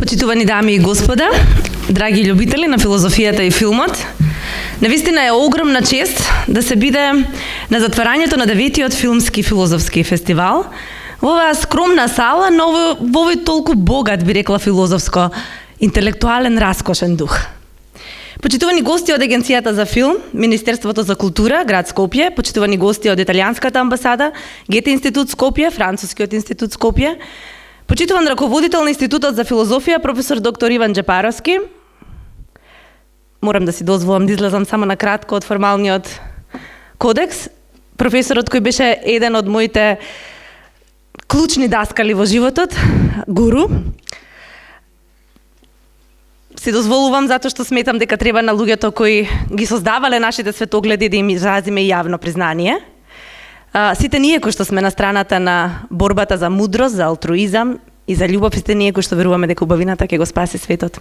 Почитувани дами и господа, драги љубители на филозофијата и филмот, навистина е огромна чест да се биде на затварањето на 9-тиот филмски филозофски фестивал во оваа скромна сала, но во овој толку богат, би рекла, филозофско, интелектуален, раскошен дух. Почитувани гости од Агенцијата за филм, Министерството за култура, град Скопје, почитувани гости од Италијанската амбасада, Гете институт Скопје, Францускиот институт Скопје, почитуван раководител на Институтот за филозофија, професор доктор Иван Джепаровски. Морам да си дозволам да излезам само на кратко од формалниот кодекс. Професорот кој беше еден од моите клучни даскали во животот, гуру. Си дозволувам затоа што сметам дека треба на луѓето кои ги создавале нашите светогледи да им изразиме јавно признание. Сите ние кои што сме на страната на борбата за мудрост, за алтруизам и за љубов, сите ние кои што веруваме дека убавината ќе го спаси светот.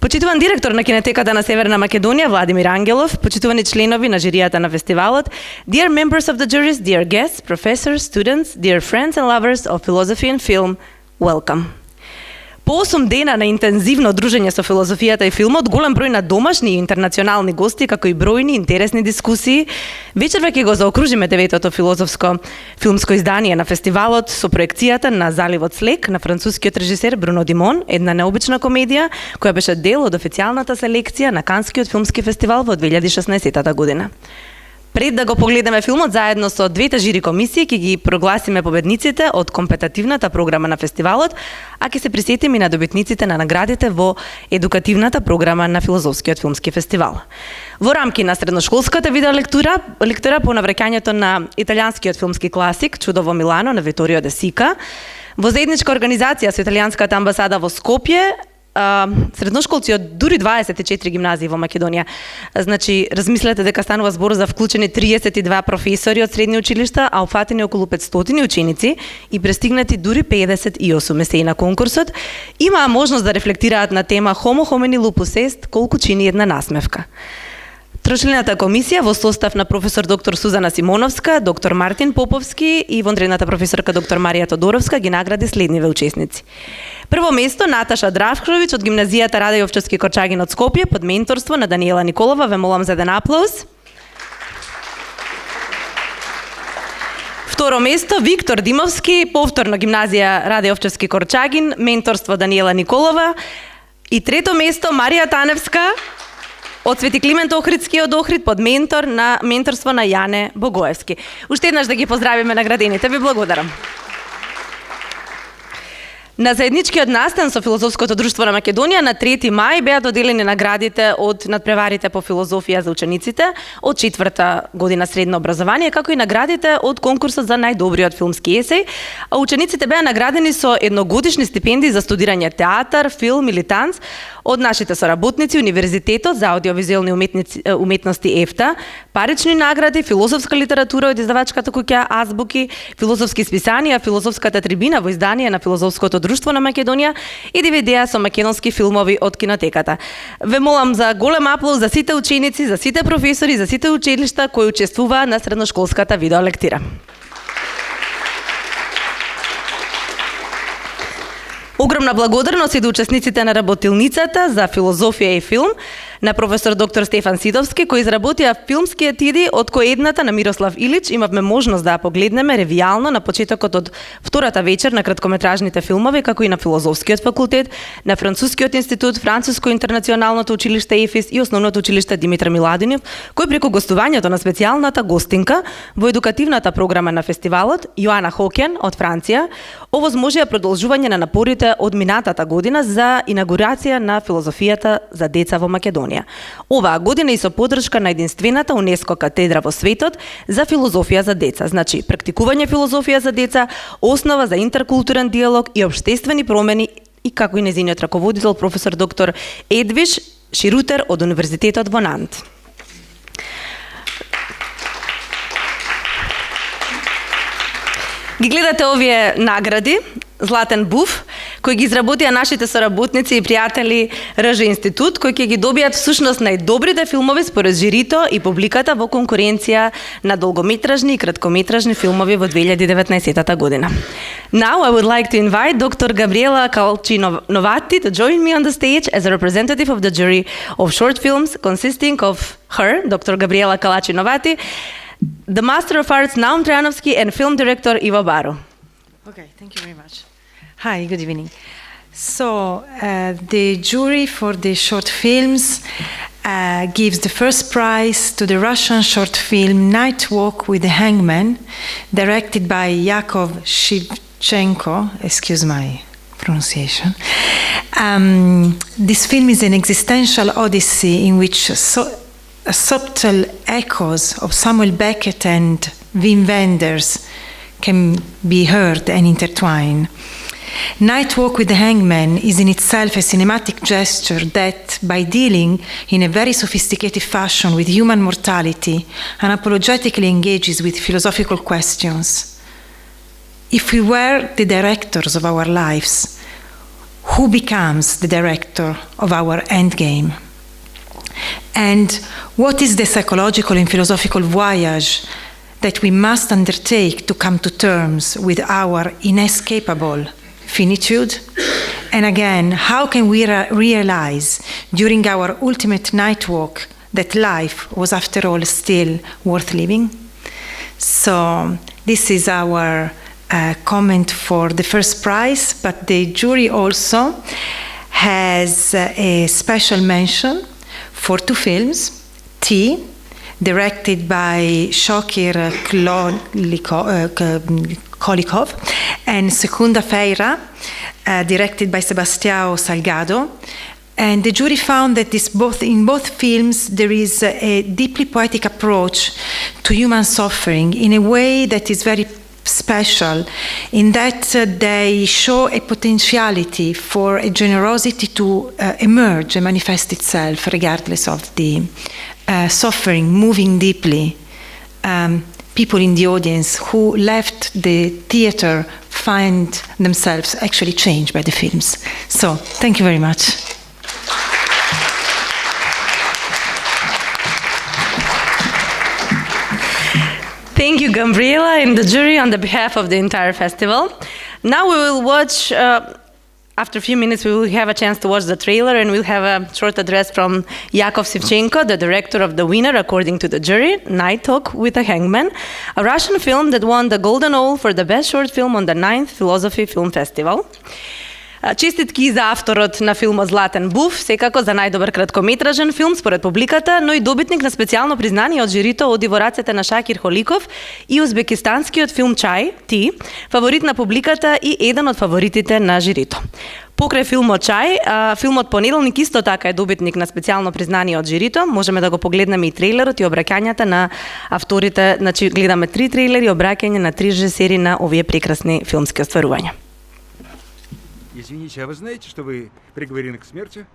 Почитуван директор на Кинетеката на Северна Македонија, Владимир Ангелов, почитувани членови на жиријата на фестивалот, dear members of the juries, dear guests, professors, students, dear friends and lovers of philosophy and film, welcome. По 8 дена на интензивно дружење со филозофијата и филмот, голем број на домашни и интернационални гости, како и бројни интересни дискусии, вечерва ќе го заокружиме 9-тото филозофско филмско издание на фестивалот со проекцијата на Заливот с лек на францускиот режисер Бруно Димон, една необична комедија која беше дел од официјалната селекција на Канскиот филмски фестивал во 2016 година. Пред да го погледнеме филмот заедно со двете жири комисии, ќе ги прогласиме победниците од компетативната програма на фестивалот, а ќе се присетиме и на добитниците на наградите во едукативната програма на Филозофскиот филмски фестивал. Во рамки на средношколската видеолектура по навраќањето на италијанскиот филмски класик Чудо во Милано на Виторио де Сика, во заедничка организација со италијанската амбасада во Скопје, средношколци од дури 24 гимназии во Македонија. Значи, размислете дека станува збор за вклучени 32 професори од средни училишта, а опфатени околу 500 ученици и престигнати дури 58 есеи на конкурсот, имаа можност да рефлектираат на тема Homo homini lupus est, колку чини една насмевка. Трошлената комисија во состав на професор доктор Сузана Симоновска, доктор Мартин Поповски и вонредната професорка доктор Марија Тодоровска ги награди следниве учесници. Прво место Наташа Дравковиќ од гимназијата Раде Јовчевски Корчагин од Скопје под менторство на Даниела Николова. Ве молам за еден аплауз. Второ место Виктор Димовски, повторно гимназија Раде Јовчевски Корчагин, менторство Даниела Николова. И трето место Марија Таневска од Свети Климент Охридски од Охрид под менторство на Јане Богоевски. Уште еднаш да ги поздравиме наградените. Ви благодарам. На заедничкиот настан со Филозофското друштво на Македонија на 3 мај беа доделени наградите од надпреварите по филозофија за учениците од 4-та година средно образование, како и наградите од конкурсот за најдобриот филмски есеј, а учениците беа наградени со едногодишни стипендии за студирање театар, филм или танц од нашите соработници Универзитетот за аудиовизуелни уметности ЕФТА, парични награди, филозофска литература од издавачката куќа Азбуки, филозофски списанија, филозофската трибина во издание на Филозофското друштво на Македонија и DVD со македонски филмови од Кинотеката. Ве молам за голем аплауз за сите ученици, за сите професори, за сите училишта кои учествуваа на средношколската видеолектира. Огромна благодарност и до учесниците на работилницата за филозофија и филм, на професор доктор Стефан Сидовски, кој изработија филмскиот иди од кој едната на Мирослав Илич. Имавме можност да погледнеме ревијално на почетокот од втората вечер на краткометражните филмови, како и на Филозофскиот факултет, на Францускиот институт, Француско интернационалното училиште ЕФИС и Основното училиште Димитар Миладинов, кој преку гостувањето на специјалната гостинка во едукативната програма на фестивалот, Јоана Хокен од Франција, овозможија продолжување на напорите од минатата година за инаугурација на филозофијата за деца во Македонија. Оваа година и со поддршка на единствената УНЕСКО катедра во светот за филозофија за деца, значи практикување филозофија за деца, основа за интеркултурен диалог и општествени промени, и како и нејзиниот раководител професор доктор Едвиш Ширутер од Универзитетот во Нант. Ги гледате овие награди, Златен буф, кои ги изработија нашите соработници и пријатели РЖ Институт, кои ќе ги добијат всушност најдобрите филмови според жирито и публиката во конкуренција на долгометражни и краткометражни филмови во 2019 година. Now I would like to invite Dr. Gabriela Calci-Novati to join me on the stage as a representative of the jury of short films consisting of her, Dr. Gabriela Calci-Novati, the Master of Arts Naum Trajanovski, and film director Ivo Baro. Okay, thank you very much. Hi, good evening. So, the jury for the short films gives the first prize to the Russian short film Night Walk with the Hangman, directed by Yakov Shevchenko, excuse my pronunciation. This film is an existential odyssey in which subtle echoes of Samuel Beckett and Wim Wenders can be heard and intertwine. Night Walk with the Hangman is in itself a cinematic gesture that, by dealing in a very sophisticated fashion with human mortality, unapologetically engages with philosophical questions. If we were the directors of our lives, who becomes the director of our endgame? And what is the psychological and philosophical voyage that we must undertake to come to terms with our inescapable finitude? And again, how can we realize during our ultimate night walk that life was after all still worth living? So this is our comment for the first prize, but the jury also has a special mention for two films, T, directed by Shokir Kolikov, and Secunda Feira, directed by Sebastião Salgado. And the jury found that in both films there is a deeply poetic approach to human suffering in a way that is very special, in that they show a potentiality for a generosity to emerge and manifest itself regardless of the suffering, moving deeply. People in the audience who left the theater find themselves actually changed by the films. So, thank you very much. Thank you, Gabriela, and the jury on the behalf of the entire festival. Now we will watch, after a few minutes, we will have a chance to watch the trailer, and we'll have a short address from Yakov Shevchenko, the director of the winner, according to the jury, Night Walk with a Hangman, a Russian film that won the Golden Owl for the best short film on the 9th Philosophy Film Festival. Честитки за авторот на филмот Златен буф, секако за најдобар краткометражен филм според публиката, но и добитник на специјално признание од жирито оди во рацете на Шакир Холиков и узбекистанскиот филм Чај, Ти, фаворит на публиката и еден од фаворитите на жирито. Покрај филмот Чај, филмот Понеделник исто така е добитник на специјално признание од жирито. Можеме да го погледнеме и трейлерот и обраќањата на авторите, значи гледаме 3 трейлери и обраќање на 3 режисери на овие прекрасни филмски остварувања. Извините, а вы знаете, что вы приговорены к смерти?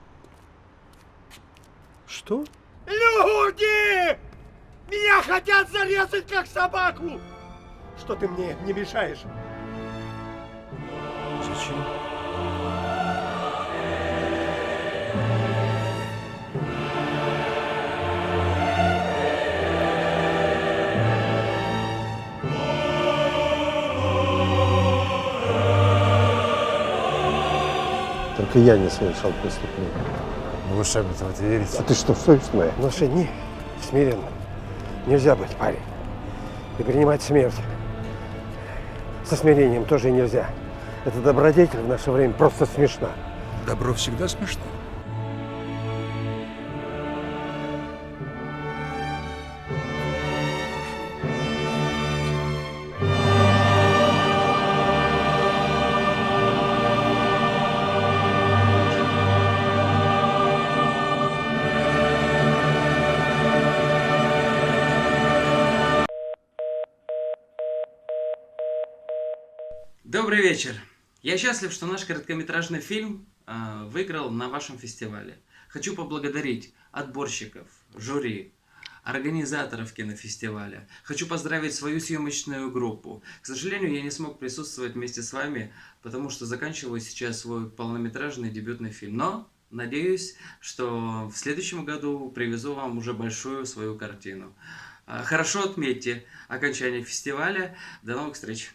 Что? Люди! Меня хотят зарезать, как собаку! Что ты мне не мешаешь? Зачем? Только я не совершал преступления. Ну вы сами в это верите? А ты что, совесть моя? В наши дни смиренно нельзя быть, парень. И принимать смерть со смирением тоже нельзя. Эта добродетель в наше время просто смешна. Добро всегда смешно. Добрый вечер. Я счастлив, что наш короткометражный фильм выиграл на вашем фестивале. Хочу поблагодарить отборщиков, жюри, организаторов кинофестиваля. Хочу поздравить свою съемочную группу. К сожалению, я не смог присутствовать вместе с вами, потому что заканчиваю сейчас свой полнометражный дебютный фильм. Но надеюсь, что в следующем году привезу вам уже большую свою картину. Хорошо отметьте окончание фестиваля. До новых встреч!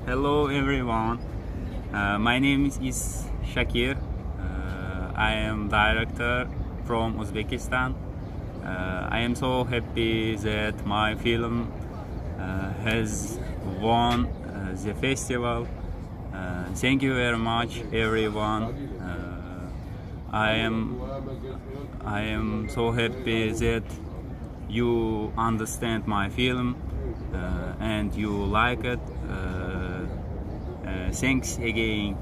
Hello everyone. My name is Shakir. I am director from Uzbekistan. I am so happy that my film has won the festival. Thank you very much, everyone. I am so happy that you understand my film and you like it. Thanks again.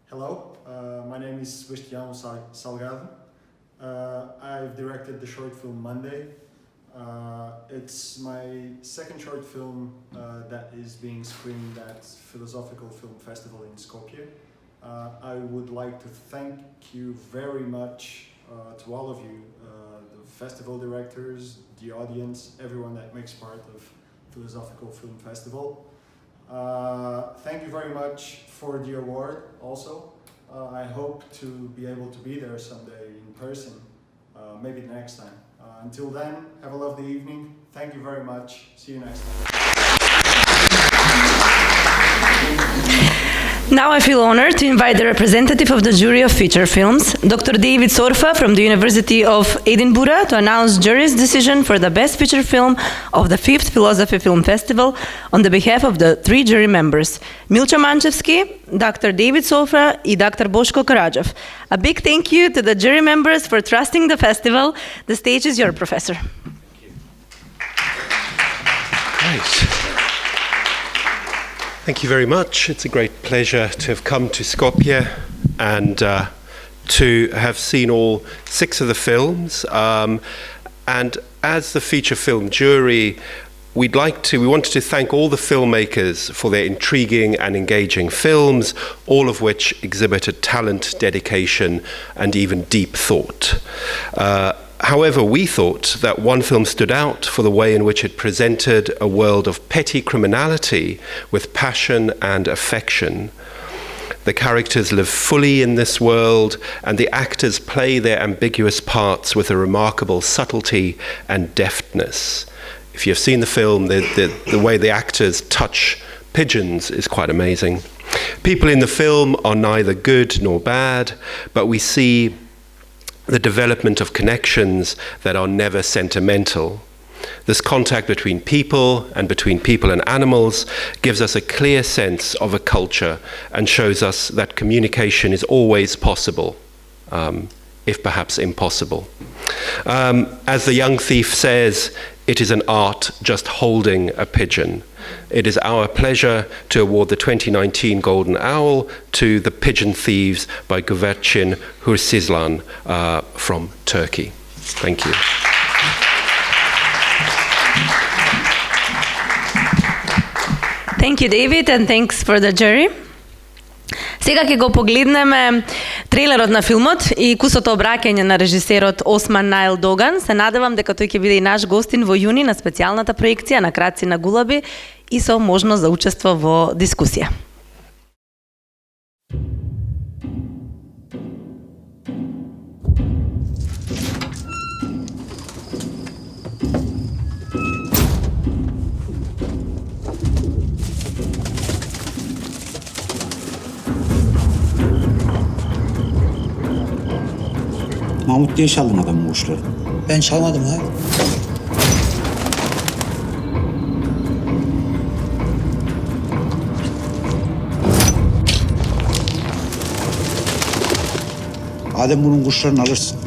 Hello, my name is Sebastião Salgado. I've directed the short film Monday. It's my second short film that is being screened at Philosophical Film Festival in Skopje. I would like to thank you very much to all of you, the festival directors, the audience, everyone that makes part of Philosophical Film Festival. Thank you very much for the award also. I hope to be able to be there someday in person, maybe next time. Until then, have a lovely evening. Thank you very much. See you next time. Now I feel honored to invite the representative of the jury of feature films, Dr. David Sorfa from the University of Edinburgh, to announce jury's decision for the best feature film of the 5th Philosophy Film Festival on the behalf of the 3 jury members, Milcho Manchevski, Dr. David Sorfa and Dr. Boško Karadžov. A big thank you to the jury members for trusting the festival. The stage is your professor. Right. Thank you very much. It's a great pleasure to have come to Skopje and to have seen all 6 of the films. And as the feature film jury, we wanted to thank all the filmmakers for their intriguing and engaging films, all of which exhibited talent, dedication, and even deep thought. However, we thought that one film stood out for the way in which it presented a world of petty criminality with passion and affection. The characters live fully in this world, and the actors play their ambiguous parts with a remarkable subtlety and deftness. If you've seen the film, the way the actors touch pigeons is quite amazing. People in the film are neither good nor bad, but we see the development of connections that are never sentimental. This contact between people and animals gives us a clear sense of a culture and shows us that communication is always possible, if perhaps impossible. As the young thief says, it is an art just holding a pigeon. It is our pleasure to award the 2019 Golden Owl to The Pigeon Thieves by Güvercin Hursizlan from Turkey. Thank you. Thank you, David, and thanks for the jury. Сега ќе го погледнеме трейлерот на филмот и кусото обраќање на режисерот Осман Найл Доган. Се надевам дека тој ќе биде и наш гостин во јуни на специјалната проекција на Крадци на гулаби и со можност за учество во дискусија. Mahmut diye çaldın adamın kuşları. Ben çalmadım abi. Adem bunun kuşlarını alırsın.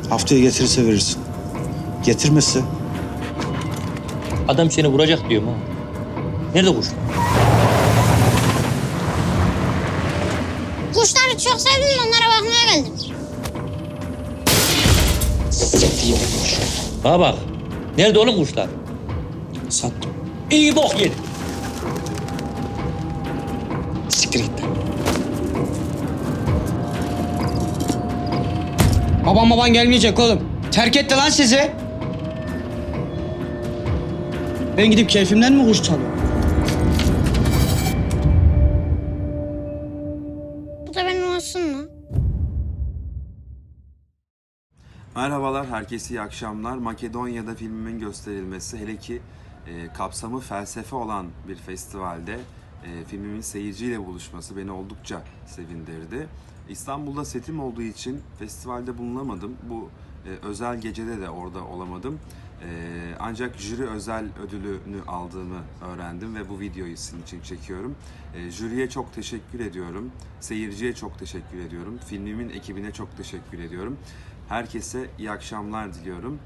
Haftaya getirirse verirsin. Getirmezse Adam seni vuracak diyorum ha. Nerede kuş? Kuşları çok sevdim, onlara bakmaya geldim. Bana bak. Nerede oğlum kuşlar? sattım. İyi bok yedin. Siktir git. Baban gelmeyecek oğlum. Terk etti lan sizi. Ben gidip keyfimden mi kuş çalıyorum? Bu da benim olsun mu? Merhabalar, herkese iyi akşamlar. Makedonya'da filmimin gösterilmesi, hele ki kapsamı felsefe olan bir festivalde filmimin seyirciyle buluşması beni oldukça sevindirdi. İstanbul'da setim olduğu için festivalde bulunamadım. Bu özel gecede de orada olamadım. Ancak jüri özel ödülünü aldığımı öğrendim ve bu videoyu sizin için çekiyorum. Jüriye çok teşekkür ediyorum. Seyirciye çok teşekkür ediyorum. Filmimin ekibine çok teşekkür ediyorum. Herkese iyi akşamlar diliyorum.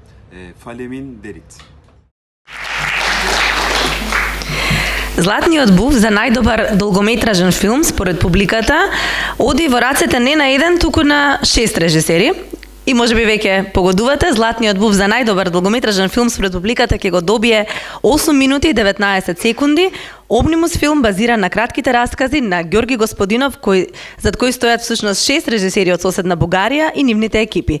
Falemin Derit. Златниот був за најдобар долгометражен филм според публиката оди во рацете не на еден, туку на 6 режисери. И можеби веќе погодувате, Златниот був за најдобар долгометражен филм според публиката ќе го добие 8 минути и 19 секунди. Обнимус филм базиран на кратките раскази на Ѓорги Господинов, зад кој стојат всушност 6 режисери од соседна Бугарија и нивните екипи.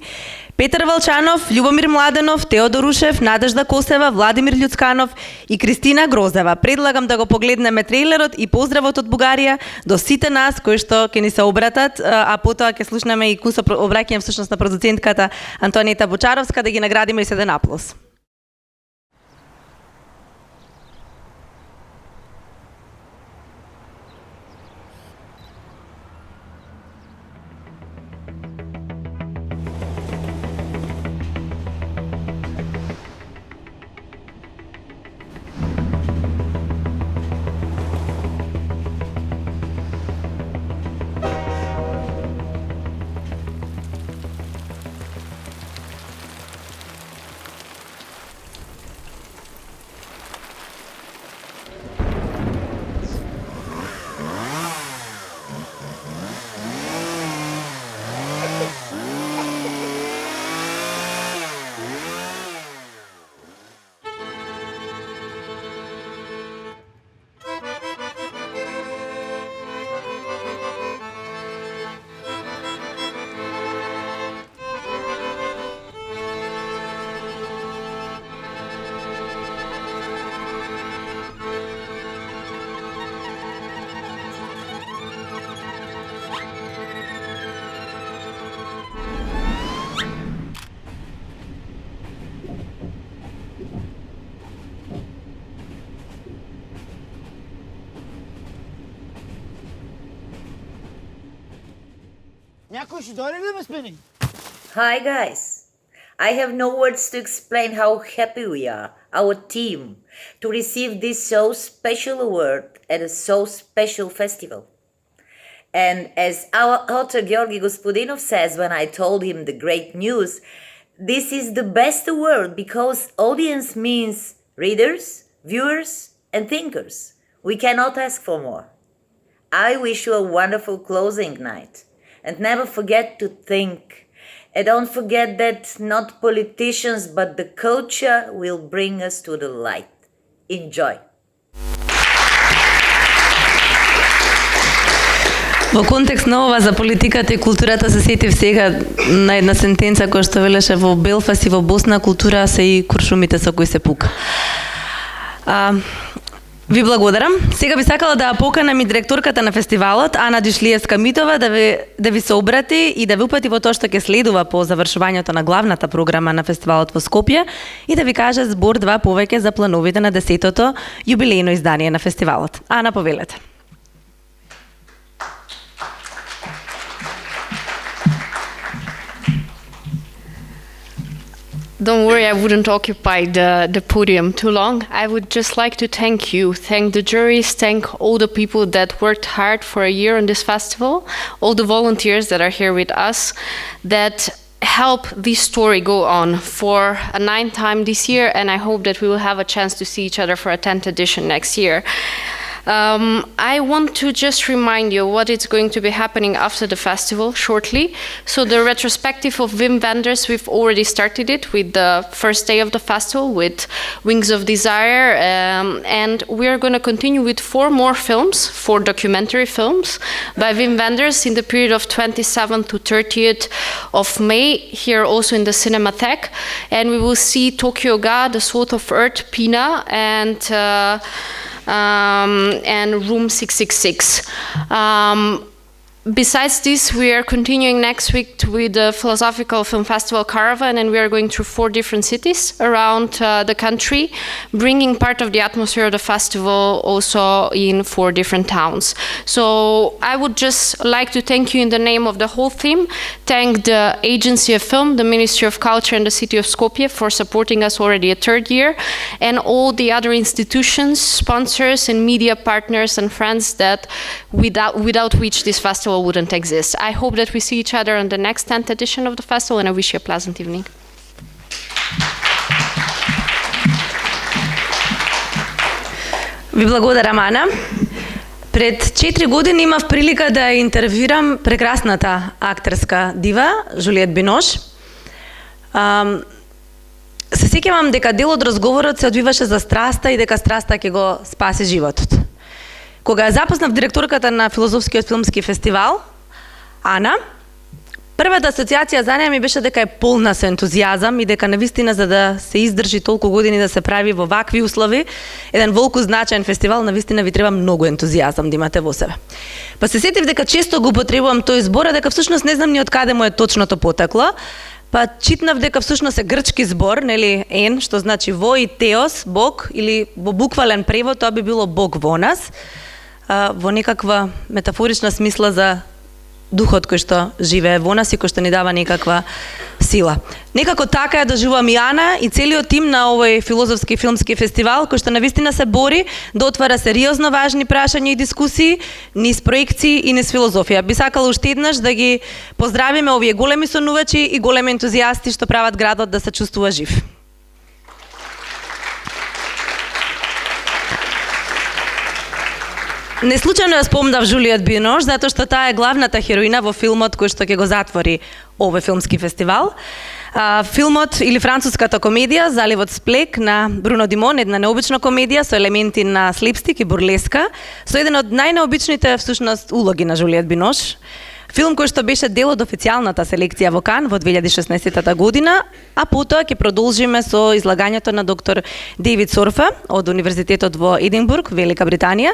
Петар Валчанов, Љубомир Младенов, Теодор Ушев, Надежда Косева, Владимир Љуцканов и Кристина Грозева. Предлагам да го погледнеме трейлерот и поздравот од Бугарија до сите нас кои што ќе ни се обратат, а потоа ќе слушнеме и кусо обраќање всушност на продуцентката Антониета Бочаровска, да ги наградиме и с еден аплауз. Hi guys, I have no words to explain how happy we are, our team, to receive this so special award at a so special festival. And as our author Georgi Gospodinov says when I told him the great news, This is the best award because audience means readers, viewers, and thinkers. We cannot ask for more. I wish you a wonderful closing night. And never forget to think. And don't forget that not politicians but the culture will bring us to the light. Enjoy. Во контекст на ова за политиката и културата се сетив сега на една сентенца која што велеше во Белфаст и во Босна култура се и куршумите со кои се пука. Ви благодарам. Сега би сакала да поканам и директорката на фестивалот, Ана Дишлиевска-Митова, да ви се обрати и да ви упати во тоа што ќе следува по завршувањето на главната програма на фестивалот во Скопје и да ви каже збор два повеќе за плановите на 10-тото јубилејно издание на фестивалот. Ана, повелете. Don't worry, I wouldn't occupy the podium too long. I would just like to thank you, thank the juries, thank all the people that worked hard for a year on this festival, all the volunteers that are here with us, that help this story go on for a 9th time this year, and I hope that we will have a chance to see each other for a 10th edition next year. I want to just remind you what is going to be happening after the festival shortly. So the retrospective of Wim Wenders, we've already started it with the first day of the festival with Wings of Desire, and we are going to continue with 4 more films, 4 documentary films by Wim Wenders in the period of 27th to 30th of May, here also in the Cinematheque, and we will see Tokyo Ga, The Salt of Earth, Pina, and Room 666. Besides this, we are continuing next week with the Philosophical Film Festival Caravan, and we are going through 4 different cities around the country, bringing part of the atmosphere of the festival also in 4 different towns. So I would just like to thank you in the name of the whole team, thank the Agency of Film, the Ministry of Culture and the City of Skopje for supporting us already a 3rd year, and all the other institutions, sponsors and media partners and friends that without which this festival wouldn't exist. I hope that we see each other on the next 10th edition of the festival, and I wish you a pleasant evening. Ви благодарам, Ана. Пред 4 години имав прилика да интервјуирам прекрасната актерска дива Жулиет Бинош. Се сеќавам дека дел од разговорот се одвиваше за страста и дека страста ќе го спаси животот. Кога ја запознав директорката на Филозофскиот филмски фестивал, Ана, првата асоциација за неја ми беше дека е полна со ентузијазам и дека навистина за да се издржи толку години да се прави во вакви услови, еден волку значаен фестивал, навистина ви треба многу ентузијазам да имате во себе. Па се сетив дека често го употребувам тој збор, дека всушност не знам ни од каде му е точното потекло. Па читнав дека всушност е грчки збор, нели, ен, што значи во и теос, Бог, или во буквален превод тоа би било Бог во нас, во некаква метафорична смисла за духот кој што живее во нас и кој што ни дава некаква сила. Некако така ја доживувам и Ана и целиот тим на овој филозофски филмски фестивал, кој што навистина се бори да отвара сериозно важни прашања и дискусии, низ проекции и низ филозофија. Би сакала уште еднаш да ги поздравиме овие големи сонувачи и големи ентузијасти што прават градот да се чувствува жив. Не случајно ја спомнав Жулиет Бинош, затоа што таа е главната хероина во филмот кој што ќе го затвори овој филмски фестивал. Филмот или француската комедија Заливот Сплек на Бруно Димон, една необична комедија со елементи на слипстик и бурлеска, со еден од најнеобичните всушност улоги на Жулиет Бинош. Филм кој што беше дел од официјалната селекција во Кан во 2016 година, а потоа ќе продолжиме со излагањето на доктор Дейвид Сорфа од Универзитетот во Единбург, Велика Британија.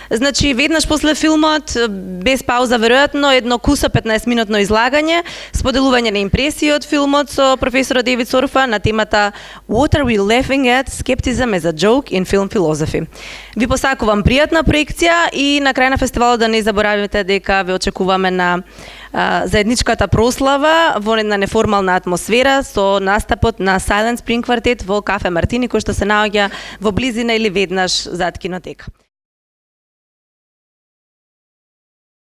Значи, веднаш после филмот, без пауза веројатно, едно кусо 15-минутно излагање, споделување на импресии од филмот со професорот Дейвид Сорфа на темата What are we laughing at? Skepticism as a joke in film philosophy. Ви посакувам пријатна проекција и на крај на фестивалот да не заборавите дека ве очекуваме на заедничката прослава во една неформална атмосфера со настапот на Silent Spring Quartet во Кафе Мартини, кој што се наоѓа во близина или веднаш зад кинотека.